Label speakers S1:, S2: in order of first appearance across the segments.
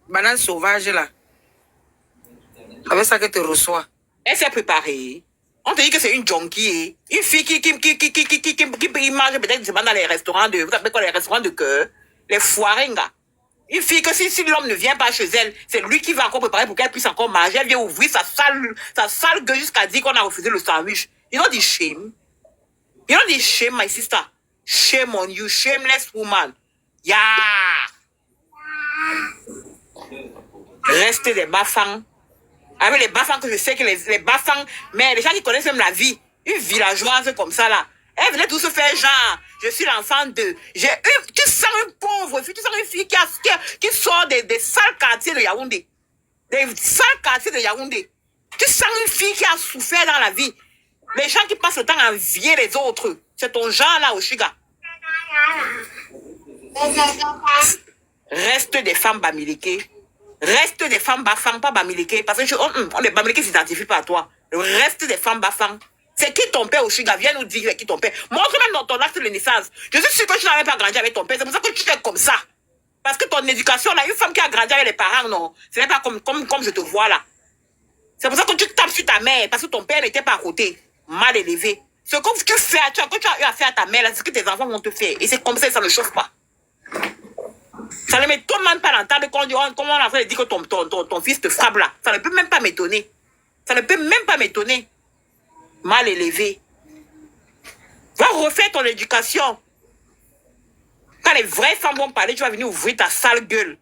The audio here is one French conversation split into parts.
S1: Banane sauvage là. Avec ça que tu reçois.
S2: Elle s'est préparée. On te dit que c'est une junkie. Une fille qui mange peut-être dans les restaurants de... Vous savez quoi, les restaurants de cœur? Les foiringas. Une fille que si l'homme ne vient pas chez elle, c'est lui qui va encore préparer pour qu'elle puisse encore manger. Elle vient ouvrir sa sale gueule jusqu'à dire qu'on a refusé le sandwich. You know the shame? You know the shame, my sister? Shame on you, shameless woman. Yeah! Restez des bafans. Avec les bafans que je sais que les bafans, mais les gens qui connaissent même la vie, une villageoise comme ça là, elle venait tout se faire genre, je suis l'enfant de... Tu sens une pauvre fille, tu sens une fille qui sort des sales quartiers de Yaoundé. Des sales quartiers de Yaoundé. Tu sens une fille qui a souffert dans la vie. Les gens qui passent le temps à envier les autres. C'est ton genre là, Oshiga. Reste des femmes bamiliquées. Reste des femmes bafang, pas bamiliquées. Parce que les bamiliquées s'identifient pas à toi. Reste des femmes bafang. C'est qui ton père, Oshiga? Viens nous dire qui ton père. Montre-moi dans ton acte de naissance. Je suis sûr que tu n'avais pas grandi avec ton père. C'est pour ça que tu es comme ça. Parce que ton éducation, là, une femme qui a grandi avec les parents, non. Ce n'est pas comme je te vois là. C'est pour ça que tu tapes sur ta mère. Parce que ton père n'était pas à côté. Mal élevé. Ce que tu fais, que tu as eu à faire à ta mère, c'est ce que tes enfants vont te faire. Et c'est comme ça, ça ne chauffe pas. Ça ne m'étonne même pas d'entendre comment on a fait dire que ton fils te frappe là. Ça ne peut même pas m'étonner. Ça ne peut même pas m'étonner. Mal élevé. Va refaire ton éducation. Quand les vraies femmes vont parler, tu vas venir ouvrir ta sale gueule.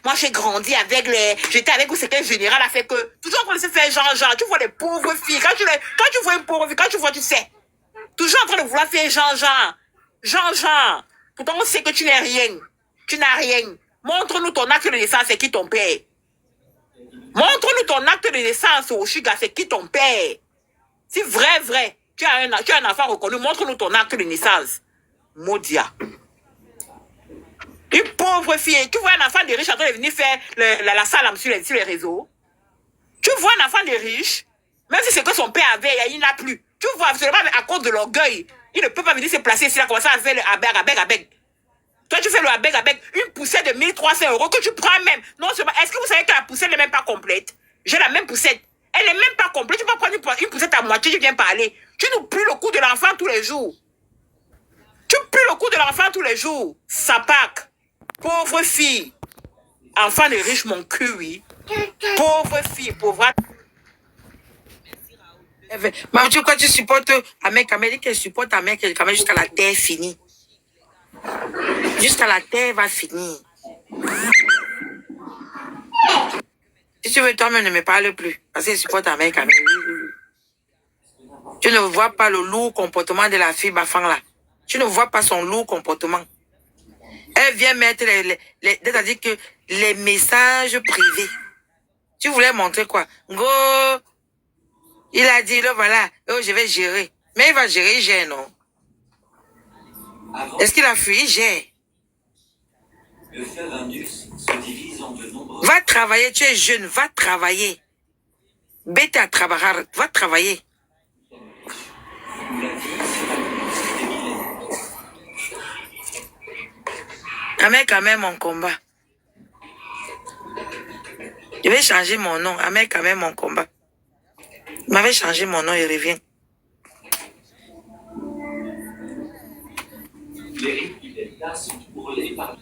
S2: Moi j'ai grandi avec j'étais avec ce qu'un général a fait que... Toujours en train de se faire genre. Tu vois les pauvres filles. Quand tu vois une pauvre fille, quand tu vois, tu sais. Toujours en train de vouloir faire genre. Pourtant on sait que tu n'es rien. Tu n'as rien. Montre-nous ton acte de naissance, c'est qui ton père. Montre-nous ton acte de naissance, Oshiga, c'est qui ton père. Si vrai, tu as un enfant reconnu, montre-nous ton acte de naissance. Maudia. Une pauvre fille, tu vois un enfant de riche en train de venir faire la salam sur les réseaux. Tu vois un enfant de riche, même si c'est que son père avait, il n'a plus. Tu vois absolument à cause de l'orgueil, il ne peut pas venir se placer ici, il a commencé à faire le abeg. Toi, tu fais le abeg, une poussette de 1300 € que tu prends même. Non seulement, est-ce que vous savez que la poussette n'est même pas complète? J'ai la même poussette. Elle n'est même pas complète. Tu peux prendre une poussette à moitié, tu viens parler. Tu nous pues le coup de l'enfant tous les jours. Sapac. Pauvre fille. Enfant de riche, mon cul, oui. Pauvre fille, pauvre.
S1: Mais tu crois que tu supportes Ahmed Kamel? Dit qu'elle supporte Ahmed Kamel jusqu'à la terre finie. Jusqu'à la terre va finir. Si tu veux, toi-même ne me parle plus. Parce qu'elle supporte Ahmed Kamel. Tu ne vois pas le lourd comportement de la fille Bafang là. Tu ne vois pas son lourd comportement. Elle vient mettre c'est-à-dire que les messages privés. Tu voulais montrer quoi? Go, il a dit, là, voilà, oh, je vais gérer. Mais il va gérer, il gère, non? Est-ce qu'il a fui? Il gère.
S3: Le fleuve Indus se divise en de nombreux...
S1: Va travailler, tu es jeune, va travailler. Bête à travailler, va travailler. Ahmed Kamel, mon combat. Je vais changer mon nom. Ahmed Kamel, mon combat. Il m'avait changé mon nom, il revient.
S3: Les rives du delta sont brûlées par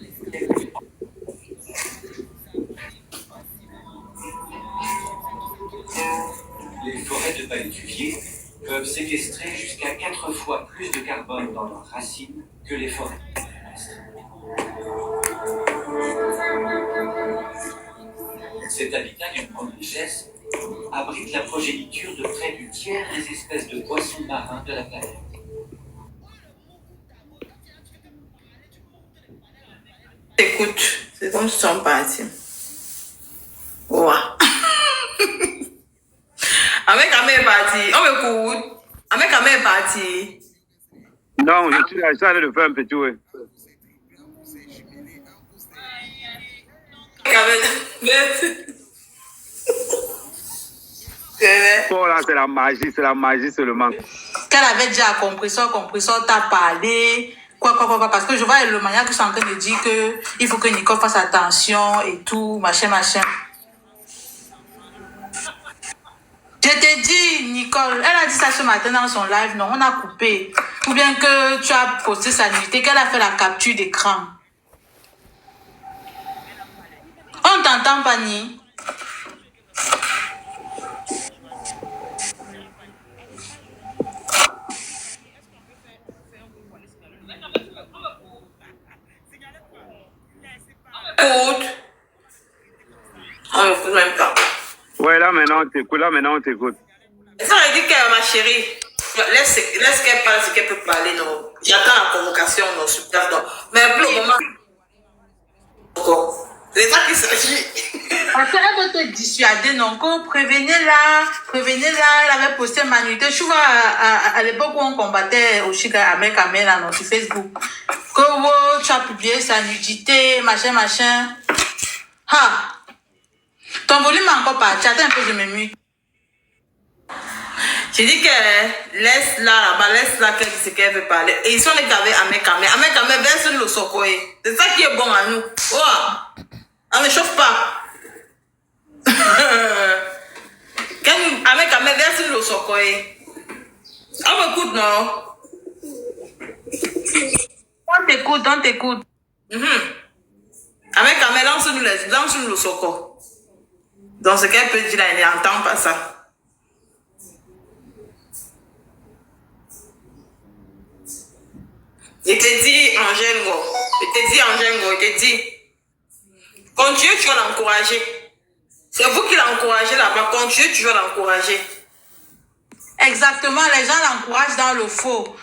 S3: les forêts de palétuviers peuvent séquestrer jusqu'à 4 fois plus de carbone dans leurs racines que les forêts terrestres. Cet habitat d'une grande richesse abrite la progéniture de près du tiers des espèces de poissons marins de la planète.
S1: Écoute, c'est comme si sont partis. Ouah. Ahmed Kamel est parti. On m'écoute. Ahmed Kamel est parti.
S4: Non, je suis en train de faire un petit ouais. Bon, là, c'est la magie seulement.
S1: Qu'elle avait déjà compris ça, t'as parlé.
S5: Quoi, parce que je vois le maniaque qui sont en train de dire que il faut que Nicole fasse attention et tout, machin. Je t'ai dit, Nicole, elle a dit ça ce matin dans son live, non, on a coupé. Ou bien que tu as posté sa nudité, qu'elle a fait la capture d'écran. On t'entend, Pani.
S2: Écoute. On m'écoute même pas.
S4: Ouais, là maintenant on t'écoute.
S2: Ça veut dire que ma chérie, laisse qu'elle parle ce qu'elle peut parler, non. J'attends la convocation, non, super, non. Mais pour le moment, c'est ça qu'il s'agit.
S5: Parce qu'elle veut te dissuader, non, que prévenez-la, elle avait posté ma nudité. Tu vois, à l'époque où on combattait au Chiga avec Amela, non, sur Facebook, que oh, tu as publié sa nudité, machin. Ha! Ton volume est encore parti. Attends un peu, je me mute.
S2: J'ai dit que laisse-la qu'elle dise ce qu'elle veut parler. Et ils sont les gavés avec Amé, verse le sokoé. C'est ça qui est bon à nous. Oh! On ne chauffe pas. Avec Amé, verse le sokoé. On m'écoute, non?
S5: On t'écoute.
S2: Avec Amé, lance-nous le soko. Donc ce qu'elle peut dire là, elle n'entend pas ça. Je te dis, Angèle, continuez, tu vas l'encourager. C'est vous qui l'encouragez là-bas, continuez, tu vas l'encourager.
S5: Exactement, les gens l'encouragent dans le faux.